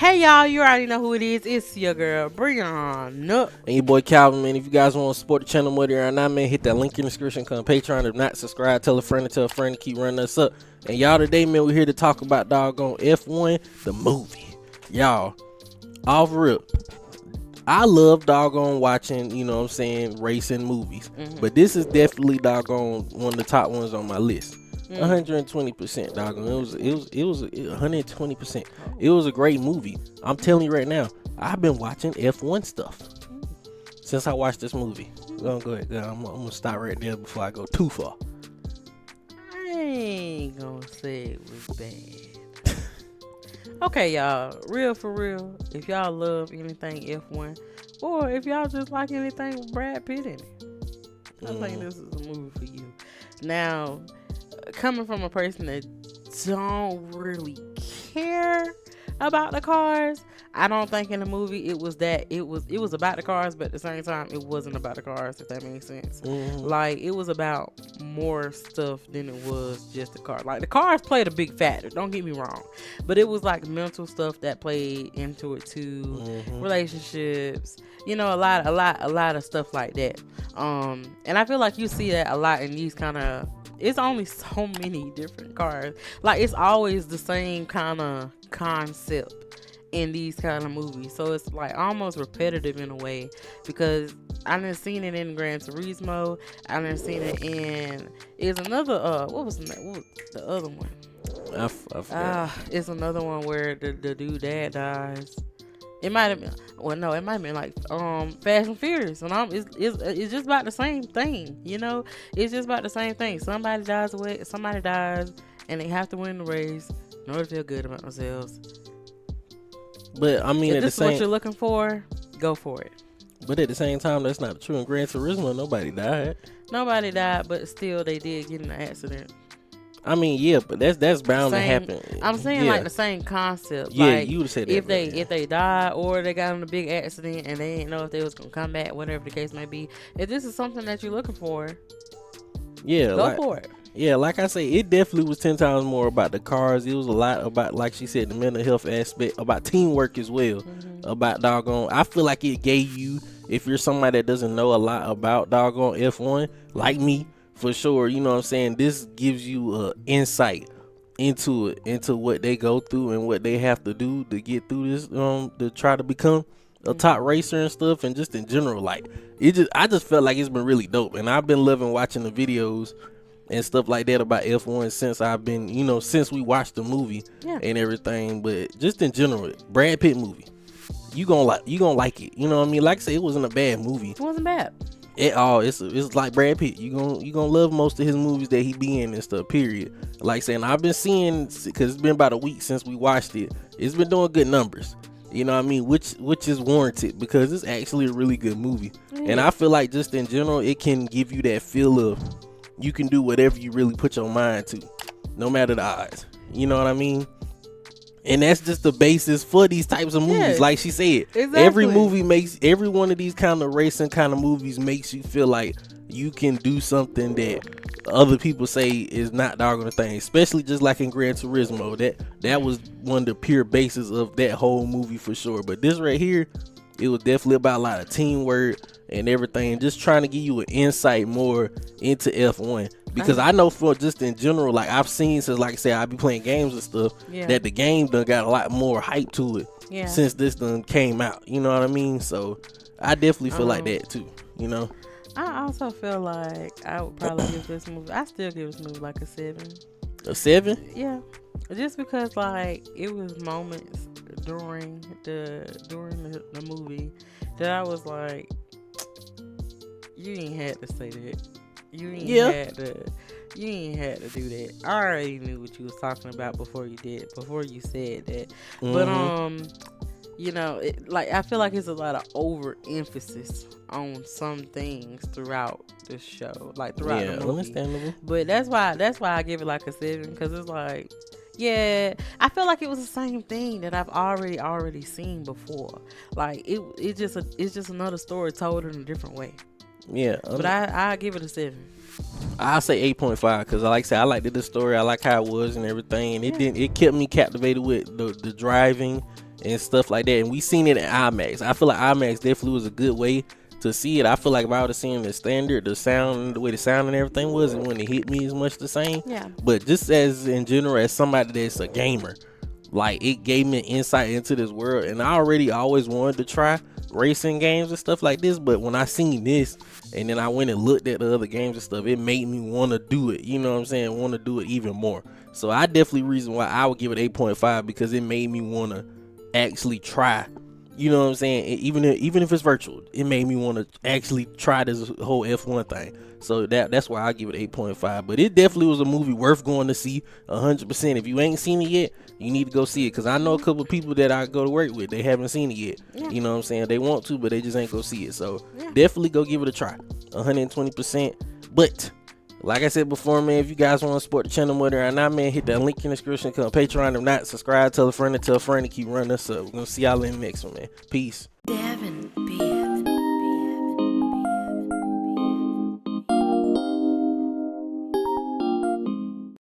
Hey y'all, you already know who it is. It's your girl, Brianna. And your boy Calvin, man. If you guys want to support the channel more than not, man, hit that link in the description. Come Patreon. If not, subscribe. Tell a friend to keep running us up. And y'all today, man, we're here to talk about doggone F1, the movie. Y'all, off rip, I love doggone watching, you know what I'm saying, racing movies. But this is definitely doggone one of the top ones on my list. 120%, doggone. It was 120%. It was a great movie. I'm telling you right now, I've been watching F1 stuff since I watched this movie. Go ahead. I'm gonna stop right there before I go too far. I ain't gonna say it was bad. Okay, y'all. Real for real. If y'all love anything F1, or if y'all just like anything with Brad Pitt in it, I think this is a movie for you. Now, coming from a person that don't really care about the cars, I don't think in the movie it was about the cars, but at the same time it wasn't about the cars, if that makes sense. Like, it was about more stuff than it was just the car. Like, the cars played a big factor, don't get me wrong, but it was like mental stuff that played into it too. Relationships, you know, a lot of stuff like that. And I feel like you see that a lot in these kind of, it's only so many different cars. Like, it's always the same kind of concept in these kind of movies. So it's like almost repetitive in a way, because I done seen it in Gran Turismo. I done seen it in, it's another, what was the other one? I forgot. It's another one where the dude dad dies. It might have been, well, no, it might have been like Fast and Furious, and it's just about the same thing, you know. It's just about the same thing. Somebody dies, and they have to win the race in order to feel good about themselves. But I mean, if this is what you're looking for, go for it. But at the same time, that's not true. In Gran Turismo, nobody died, but still they did get in an accident. I mean, yeah, but that's bound to happen. I'm saying, like, the same concept. Yeah, like, you would say that. If they died or they got in a big accident and they didn't know if they was gonna come back, whatever the case may be, if this is something that you're looking for, go for it. Yeah, like I say, it definitely was 10 times more about the cars. It was a lot about, like she said, the mental health aspect, about teamwork as well. About doggone, I feel like it gave you, if you're somebody that doesn't know a lot about doggone F1, like me, for sure, you know what I'm saying, this gives you insight into it, into what they go through and what they have to do to get through this, to try to become a top racer and stuff. And just in general, like, I just felt like it's been really dope, and I've been loving watching the videos and stuff like that about F1 since I've been, you know, since we watched the movie and everything. But just in general, Brad Pitt movie, you gonna like it, you know what I mean? Like I said, it wasn't a bad movie. It wasn't bad at all. It's like Brad Pitt. You gonna love most of his movies that he be in and stuff, period. Like saying, I've been seeing, because it's been about a week since we watched it, it's been doing good numbers, you know what I mean, which is warranted, because it's actually a really good movie. And I feel like just in general, it can give you that feel of you can do whatever you really put your mind to, no matter the odds, you know what I mean? And that's just the basis for these types of movies. Like she said, every one of these kind of racing kind of movies makes you feel like you can do something that other people say is not doggone thing. Especially just like in Gran Turismo, that was one of the pure bases of that whole movie for sure. But this right here, it was definitely about a lot of teamwork and everything, just trying to give you an insight more into F1. Because I know, for just in general, like I've seen, since, like I said, I be playing games and stuff, that the game done got a lot more hype to it since this done came out. You know what I mean? So I definitely feel like that too, you know? I also feel like I would probably give this movie, I still give this movie like a 7. A 7? Yeah. Just because, like, it was moments during the movie that I was like, you ain't had to say that. You ain't had to do that. I already knew what you was talking about before you said that. But you know, like, I feel like it's a lot of overemphasis on some things throughout the show, like throughout the movie. Understandable. But that's why I give it like a 7, because it's like, yeah, I feel like it was the same thing that I've already seen before. Like, it's just another story told in a different way. Yeah, but I give it a 7. I'll say 8.5, because like I said, I liked the story. I like how it was and everything, and it kept me captivated with the driving and stuff like that. And we seen it in IMAX. I feel like IMAX definitely was a good way to see it. I feel like if I would have seen the standard, the sound, the way the sound and everything was, it wouldn't have hit me as much the same. Yeah. But just as in general, as somebody that's a gamer, like it gave me an insight into this world. And I already always wanted to try racing games and stuff like this, but when I seen this and then I went and looked at the other games and stuff, it made me want to do it. You know what I'm saying? Want to do it even more. So I definitely reason why I would give it 8.5, because it made me want to actually try. You know what I'm saying? Even if it's virtual, it made me want to actually try this whole F1 thing. So that's why I give it 8.5. But it definitely was a movie worth going to see 100%. If you ain't seen it yet, you need to go see it, because I know a couple of people that I go to work with, they haven't seen it yet. Yeah. You know what I'm saying? They want to, but they just ain't go see it. So definitely go give it a try, 120%. But like I said before, man, if you guys want to support the channel, whether or not, man, hit that link in the description. Come Patreon. If not, subscribe, tell a friend, and keep running us up. We're gonna see y'all in the next one, man. Peace. Devin.